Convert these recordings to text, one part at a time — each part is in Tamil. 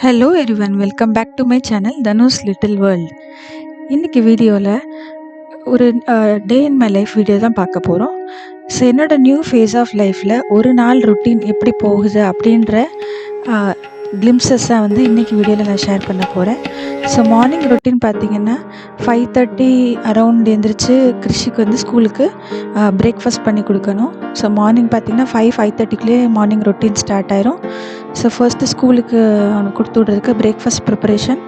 Hello everyone, welcome back to my channel Dhanush little world. இன்றைக்கி வீடியோவில் ஒரு day in my life video தான் பார்க்க போகிறோம். ஸோ என்னோடய நியூ ஃபேஸ் ஆஃப் லைஃப்பில் ஒரு நாள் ரொட்டீன் எப்படி போகுது அப்படின்ற கிளிம்சஸ்ஸாக வந்து இன்றைக்கி வீடியோவில் நான் ஷேர் பண்ண போகிறேன். ஸோ மார்னிங் ரொட்டீன் பார்த்திங்கன்னா 5:30 அரவுண்ட் எழுந்திரிச்சு கிருஷிக்கு வந்து ஸ்கூலுக்கு பிரேக்ஃபாஸ்ட் பண்ணி கொடுக்கணும். ஸோ மார்னிங் பார்த்திங்கன்னா 5:30க்குள்ளே மார்னிங் ரொட்டீன் ஸ்டார்ட் ஆயிரும். ஸோ ஃபர்ஸ்ட்டு ஸ்கூலுக்கு அவனுக்கு கொடுத்து விட்றதுக்கு பிரேக்ஃபாஸ்ட் ப்ரிப்பரேஷன்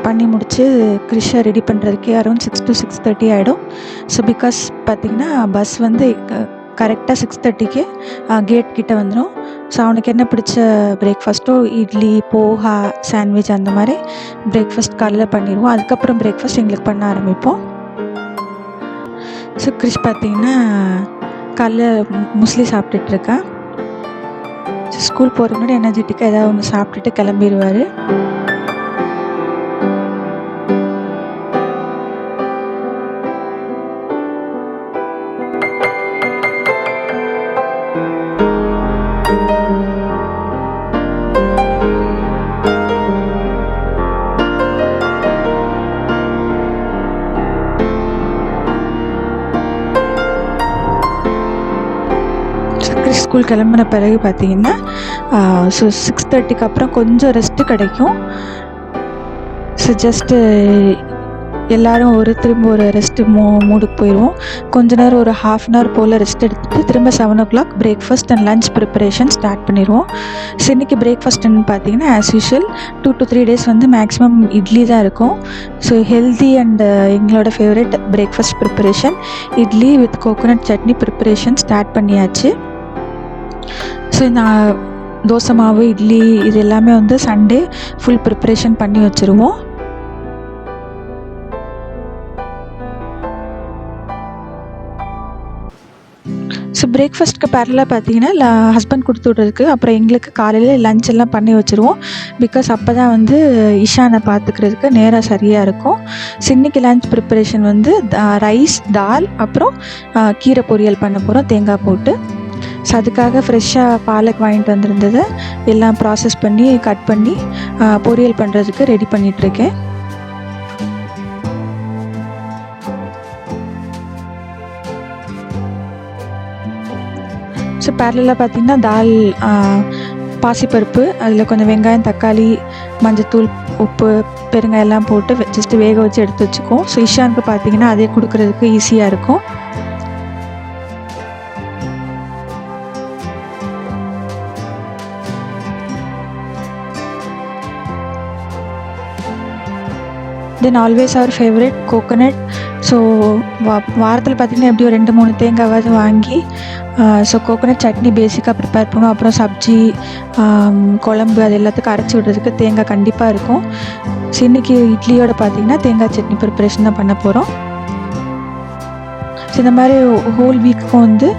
பண்ணி முடித்து கிருஷை ரெடி பண்ணுறதுக்கே அரௌண்ட் 6 to 6:30 ஆகிடும். ஸோ பிகாஸ் பார்த்திங்கன்னா பஸ் வந்து கரெக்டாக 6:30க்கு கேட் கிட்டே வந்துடும். ஸோ அவனுக்கு என்ன பிடிச்ச பிரேக்ஃபாஸ்ட்டோ இட்லி, போஹா, சாண்ட்விச் அந்த மாதிரி பிரேக்ஃபாஸ்ட் காலையில் பண்ணிடுவோம். அதுக்கப்புறம் பிரேக்ஃபாஸ்ட் எங்களுக்கு பண்ண ஆரம்பிப்போம். ஸோ கிறிஷ் பார்த்திங்கன்னா காலைல முஸ்லி சாப்பிட்டுட்ருக்கான். ஸ்கூல் போகிற முன்னாடி எனர்ஜெட்டிக்காக ஏதாவது ஒன்று சாப்பிட்டுட்டு கிளம்பிடுவார். ஸ்கூல் கிளம்புன பிறகு பார்த்திங்கன்னா ஸோ 6:30க்கு அப்புறம் கொஞ்சம் ரெஸ்ட்டு கிடைக்கும். ஸோ ஜஸ்ட்டு எல்லோரும் திரும்ப ஒரு ரெஸ்ட்டு மூடுக்கு போயிடுவோம். கொஞ்ச நேரம் ஒரு 1/2 hour போல் ரெஸ்ட் எடுத்துகிட்டு திரும்ப 7 o'clock breakfast and lunch preparation start பண்ணிடுவோம். ஸோ இன்றைக்கி பிரேக்ஃபாஸ்ட்னு பார்த்திங்கன்னா ஆஸ் யூஷுவல் 2 to 3 days வந்து மேக்ஸிமம் இட்லி தான் இருக்கும். ஸோ ஹெல்தி அண்ட் எங்களோட favourite breakfast preparation idli with coconut chutney preparation start பண்ணியாச்சு. ஸோ நான் தோசை மாவு, இட்லி இது எல்லாமே வந்து சண்டே ஃபுல் ப்ரிப்பரேஷன் பண்ணி வச்சுருவோம். ஸோ பிரேக்ஃபாஸ்ட்க்கு பேரலாக பார்த்தீங்கன்னா ஹஸ்பண்ட் கொடுத்து விட்றதுக்கு அப்புறம் எங்களுக்கு காலையில் லஞ்ச் எல்லாம் பண்ணி வச்சுருவோம். பிகாஸ் அப்போ தான் வந்து இஷானை பார்த்துக்கிறதுக்கு நேரம் சரியாக இருக்கும். ஸோ இன்றைக்கி லஞ்ச் ப்ரிப்பரேஷன் வந்து ரைஸ், தால், அப்புறம் கீரை பொரியல் பண்ண போகிறோம் தேங்காய் போட்டு. ஸோ அதுக்காக ஃப்ரெஷ்ஷாக பாலக் வாங்கிட்டு வந்திருந்ததை எல்லாம் ப்ராசஸ் பண்ணி கட் பண்ணி பொரியல் பண்ணுறதுக்கு ரெடி பண்ணிகிட்ருக்கேன். ஸோ பேரலாக பார்த்திங்கன்னா தால், பாசிப்பருப்பு, அதில் கொஞ்சம் வெங்காயம், தக்காளி, மஞ்சத்தூள், உப்பு, பெருங்காயம் எல்லாம் போட்டு ஜஸ்ட்டு வேக வச்சு எடுத்து வச்சுக்குவோம். ஸோ இஷானுக்கு பார்த்திங்கன்னா அதே கொடுக்குறதுக்கு ஈஸியாக இருக்கும். தென் ஆல்வேஸ் அவர் ஃபேவரட் கோகோனட். ஸோ வாரத்தில் பார்த்திங்கன்னா எப்படியும் 2-3 தேங்காவது வாங்கி ஸோ கோகோனட் சட்னி பேசிக்காக ப்ரிப்பேர் பண்ணுவோம். அப்புறம் சப்ஜி, குழம்பு அது எல்லாத்துக்கும் அரைச்சி விடுறதுக்கு தேங்காய் கண்டிப்பாக இருக்கும். ஸோ இன்றைக்கி இட்லியோட பார்த்திங்கன்னா தேங்காய் சட்னி ப்ரிப்பரேஷன் தான் பண்ண போகிறோம். ஸோ இந்த மாதிரி ஹோல் வீக்குக்கும் வந்து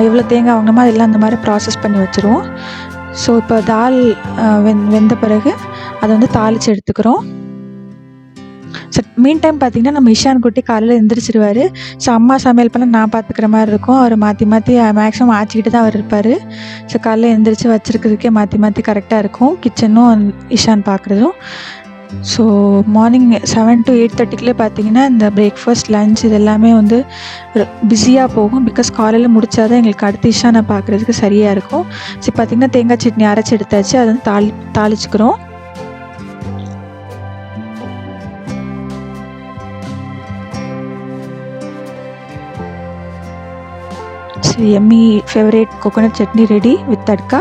எவ்வளோ தேங்காய் வாங்கினோமோ அதெல்லாம் அந்த மாதிரி ப்ராசஸ் பண்ணி வச்சுருவோம். ஸோ இப்போ தால் வெந்த பிறகு அதை வந்து தாளித்து எடுத்துக்கிறோம். ஸோ மீன் டைம் பார்த்திங்கன்னா நம்ம இஷான் குட்டி காலையில் எழுந்திரிச்சிடுவார். ஸோ அம்மா சமையல் பண்ண நான் பார்த்துக்கிற மாதிரி இருக்கும். அவர் மாற்றி மேக்ஸிமம் ஆச்சிக்கிட்டு தான் அவர் இருப்பார். ஸோ காலையில் எழுந்திரிச்சு வச்சுருக்கிறதுக்கே மாற்றி கரெக்டாக இருக்கும் கிச்சனும் இஷான் பார்க்குறதும். ஸோ மார்னிங் 7 to 8:30க்குள்ளே பார்த்திங்கன்னா இந்த பிரேக்ஃபாஸ்ட், லன்ச் இது எல்லாமே வந்து பிஸியாக போகும். பிகாஸ் காலையில் முடித்தா தான் எங்களுக்கு அடுத்த இஷானை பார்க்குறதுக்கு சரியாக இருக்கும். ஸோ பார்த்திங்கன்னா தேங்காய் சட்னி அரைச்சி எடுத்தாச்சு. அதை வந்து தாளிச்சுக்கிறோம். எம்மி favourite coconut chutney ready with tadka.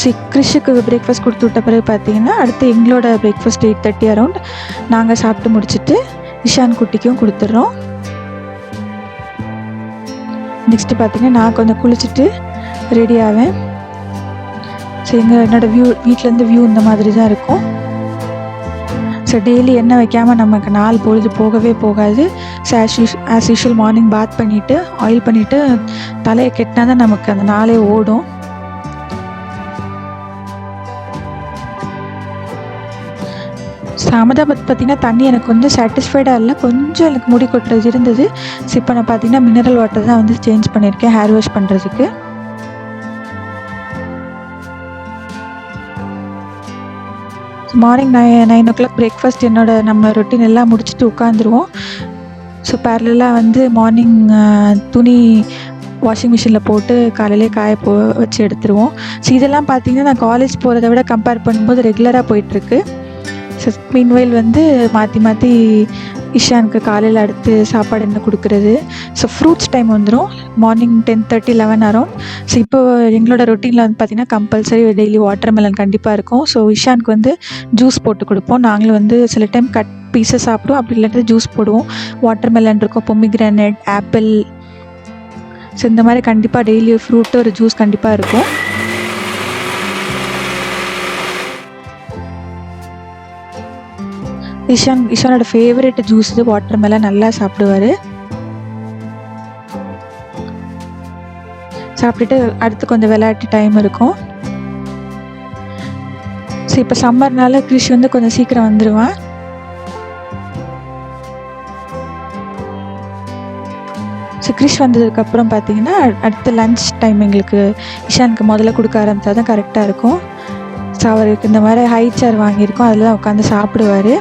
So கிறிஷுக்கு பிரேக்ஃபாஸ்ட் கொடுத்து விட்ட பிறகு பார்த்திங்கன்னா அடுத்து எங்களோட பிரேக்ஃபாஸ்ட் 8:30 அரவுண்ட் நாங்கள் சாப்பிட்டு முடிச்சுட்டு இஷான் குட்டிக்கும் கொடுத்துட்றோம். நெக்ஸ்ட்டு பார்த்திங்கன்னா நான் கொஞ்சம் குளிச்சுட்டு ரெடி ஆவேன். ஸோ என்னோடய வீட்டிலேருந்து வியூ இந்த மாதிரி தான் இருக்கும். ஸோ டெய்லி எண்ணெய் வைக்காமல் நமக்கு நாள் பொழுது போகவே போகாது. ஸோ ஆஸ் யூஷுவல் மார்னிங் பாத் பண்ணிவிட்டு ஆயில் பண்ணிவிட்டு தலையை கெட்டினா தான் நமக்கு அந்த நாளே ஓடும். ஸோ அகமதாபாத் பார்த்திங்கன்னா தண்ணி எனக்கு கொஞ்சம் சாட்டிஸ்ஃபைடாக இல்லை, கொஞ்சம் எனக்கு முடி கொட்டுறது இருந்தது. ஸோ இப்போ நான் பார்த்திங்கன்னா மினரல் வாட்டர் தான் வந்து சேஞ்ச் பண்ணியிருக்கேன் ஹேர் வாஷ் பண்ணுறதுக்கு. மார்னிங் 9 பிரேக்ஃபாஸ்ட் நம்ம ரொட்டீன் எல்லாம் முடிச்சுட்டு உட்காந்துருவோம். ஸோ பேரலாக வந்து மார்னிங் துணி வாஷிங் மிஷினில் போட்டு காலையிலே வச்சு எடுத்துருவோம். ஸோ இதெல்லாம் பார்த்திங்கன்னா நான் காலேஜ் போகிறத விட கம்பேர் பண்ணும்போது ரெகுலராக போயிட்டுருக்கு. ஸோ மீன்வைல் வந்து மாற்றி மாற்றி இஷானுக்கு காலையில் அடுத்து சாப்பாடு என்ன கொடுக்குறது. ஸோ ஃப்ரூட்ஸ் டைம் வந்துடும் மார்னிங் 10:30 11 அரௌண்ட். ஸோ இப்போ எங்களோட ரொட்டீனில் வந்து பார்த்திங்கன்னா கம்பல்சரி டெய்லி வாட்டர் மெலன் கண்டிப்பாக இருக்கும். ஸோ இஷானுக்கு வந்து ஜூஸ் போட்டு கொடுப்போம். நாங்களும் வந்து சில டைம் கட் பீஸை சாப்பிடுவோம், அப்படி இல்லாட்டி ஜூஸ் போடுவோம். வாட்டர் மெலன் இருக்கும், பொமிக்ரானட், ஆப்பிள். ஸோ இந்த மாதிரி கண்டிப்பாக டெய்லி ஃப்ரூட்டு ஒரு ஜூஸ் கண்டிப்பாக இருக்கும். இஷானோட ஃபேவரட் ஜூஸ் இது வாட்டர் மெலன், நல்லா சாப்பிடுவார். சாப்பிட்டுட்டு அடுத்து கொஞ்சம் விளையாட்டு டைம் இருக்கும். ஸோ இப்போ சம்மர்னால கிறிஷ் வந்து கொஞ்சம் சீக்கிரம் வந்துடுவான். ஸோ கிறிஷ் வந்ததுக்கப்புறம் பார்த்திங்கன்னா அடுத்த லன்ச் டைம் எங்களுக்கு இஷானுக்கு முதல்ல கொடுக்க ஆரம்பித்தா தான் கரெக்டாக இருக்கும். ஸோ அவருக்கு இந்த மாதிரி ஹை சேர் வாங்கியிருக்கோம், அதில் தான் உட்காந்து சாப்பிடுவார்,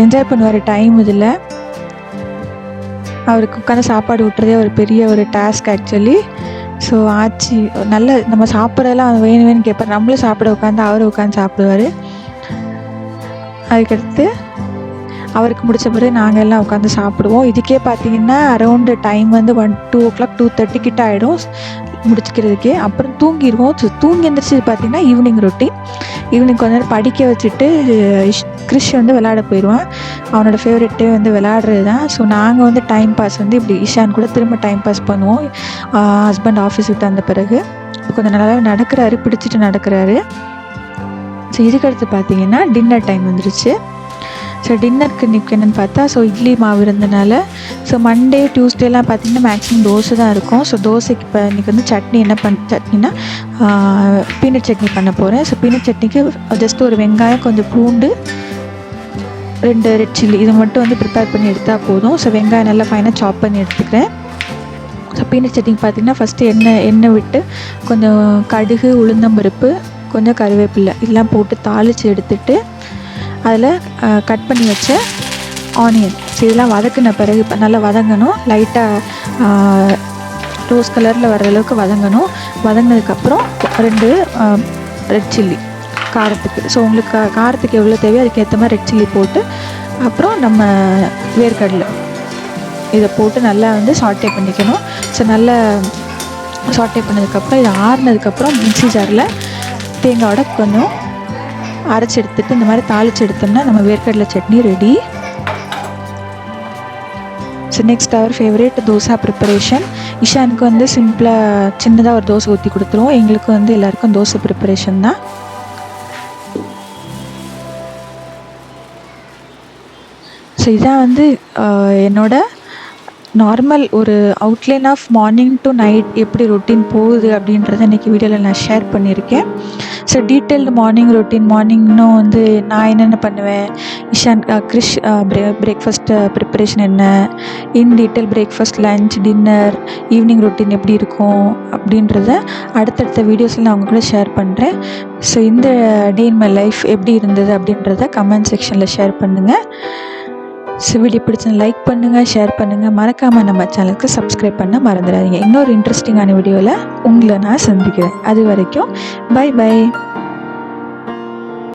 என்ஜாய் பண்ணுவார் டைம். இதில் அவருக்கு உட்காந்து சாப்பாடு விட்டுறதே ஒரு பெரிய ஒரு டாஸ்க் ஆக்சுவலி. ஸோ ஆச்சு நல்ல நம்ம சாப்பிட்றதெல்லாம் வேணும் வேணும்னு கேட்பார், நம்மளும் சாப்பிட உட்காந்து அவரும் உட்காந்து சாப்பிடுவார். அதுக்கடுத்து அவருக்கு முடித்த பிறகு நாங்கள் எல்லாம் உட்காந்து சாப்பிடுவோம். இதுக்கே பார்த்திங்கன்னா அரௌண்டு டைம் வந்து 2 o'clock 2:30 கிட்ட ஆகிடும் முடிச்சுக்கிறதுக்கே. அப்புறம் தூங்கிடுவோம். ஸோ தூங்கி எழுந்திரிச்சது பார்த்திங்கன்னா ஈவினிங் ரொட்டீன். ஈவினிங் கொஞ்ச நேரம் படிக்க வச்சுட்டு கிறிஷ் வந்து விளையாட போயிடுவான். அவனோட ஃபேவரெட்டே வந்து விளையாடுறது தான். ஸோ நாங்கள் வந்து டைம் பாஸ் வந்து இப்படி இஷான் கூட திரும்ப டைம் பாஸ் பண்ணுவோம். ஹஸ்பண்ட் ஆஃபீஸ் விட்டு வந்த பிறகு கொஞ்சம் நல்லா நடக்கிறாரு, பிடிச்சிட்டு நடக்கிறாரு. ஸோ இதுக்கடுத்து பார்த்திங்கன்னா டின்னர் டைம் வந்துருச்சு. ஸோ டின்னருக்கு இன்றைக்கி என்னென்னு பார்த்தா, ஸோ இட்லி மாவு இருந்தனால ஸோ மண்டே டியூஸ்டேலாம் பார்த்திங்கன்னா மேக்ஸிமம் தோசை தான் இருக்கும். ஸோ தோசைக்கு இப்போ இன்றைக்கி வந்து சட்னி சட்னினா பீனட் சட்னி பண்ண போகிறேன். ஸோ பீனட் சட்னிக்கு ஜஸ்ட் ஒரு வெங்காயம், கொஞ்சம் பூண்டு, 2 ரெட் சில்லி இது மட்டும் வந்து ப்ரிப்பேர் பண்ணி எடுத்தால் போதும். ஸோ வெங்காயம் நல்லா ஃபைனாக சாப் பண்ணி எடுத்துக்கிறேன். ஸோ பீனட் சட்னிக்கு பார்த்திங்கன்னா ஃபஸ்ட்டு எண்ணெய் விட்டு கொஞ்சம் கடுகு, உளுந்தம்பருப்பு, கொஞ்சம் கருவேப்பிலை இதெல்லாம் போட்டு தாளித்து எடுத்துட்டு அதில் கட் பண்ணி வச்ச ஆனியன் இதெல்லாம் வதக்கின பிறகு இப்போ நல்லா வதங்கணும். லைட்டாக ரோஸ் கலரில் வர்ற அளவுக்கு வதங்கணும். வதங்கினதுக்கப்புறம் 2 ரெட் சில்லி காரத்துக்கு. ஸோ உங்களுக்கு காரத்துக்கு எவ்வளோ தேவையோ அதுக்கேற்ற மாதிரி ரெட் சில்லி போட்டு, அப்புறம் நம்ம வேர்க்கடலை இதை போட்டு நல்லா வந்து சாட்டே பண்ணிக்கணும். ஸோ நல்லா சாட்டே பண்ணதுக்கப்புறம் இது ஆறுனதுக்கப்புறம் மிக்ஸி ஜாரில் தேங்காயோட கொஞ்சம் அரைச்சி எடுத்துகிட்டு இந்த மாதிரி தாளித்து எடுத்தோம்னா நம்ம வேர்க்கடலை சட்னி ரெடி. ஸோ நெக்ஸ்ட் அவர் ஃபேவரேட் தோசை ப்ரிப்பரேஷன். இஷானுக்கு வந்து சிம்பிளாக சின்னதாக ஒரு தோசை ஊற்றி கொடுத்துருவோம். எங்களுக்கு வந்து எல்லாேருக்கும் தோசை ப்ரிப்பரேஷன் தான். ஸோ இதான் வந்து என்னோட நார்மல் ஒரு outline of morning to night எப்படி ரொட்டீன் போகுது அப்படின்றத இன்றைக்கி வீடியோவில் நான் ஷேர் பண்ணியிருக்கேன். ஸோ டீட்டெயில்டு மார்னிங் ரொட்டீன், மார்னிங்னும் வந்து நான் என்னென்ன பண்ணுவேன், இஷான் கிறிஷ் பிரேக்ஃபாஸ்ட்டு ப்ரிப்பரேஷன் என்ன, in detail breakfast, lunch, dinner, evening routine எப்படி இருக்கும் அப்படின்றத அடுத்தடுத்த வீடியோஸில் நான் அவங்க கூட ஷேர் பண்ணுறேன். ஸோ இந்த டே இன் மை லைஃப் எப்படி இருந்தது அப்படின்றத கமெண்ட் செக்ஷனில் ஷேர் பண்ணுங்கள். ஸோ வீடியோ பிடிச்சா லைக் பண்ணுங்கள், ஷேர் பண்ணுங்கள், மறக்காமல் நம்ம சேனலுக்கு சப்ஸ்கிரைப் பண்ண மறந்துடாதீங்க. இன்னொரு இன்ட்ரெஸ்டிங்கான வீடியோவில் உங்களை நான் சந்திக்கிறேன். அது வரைக்கும் பை பை.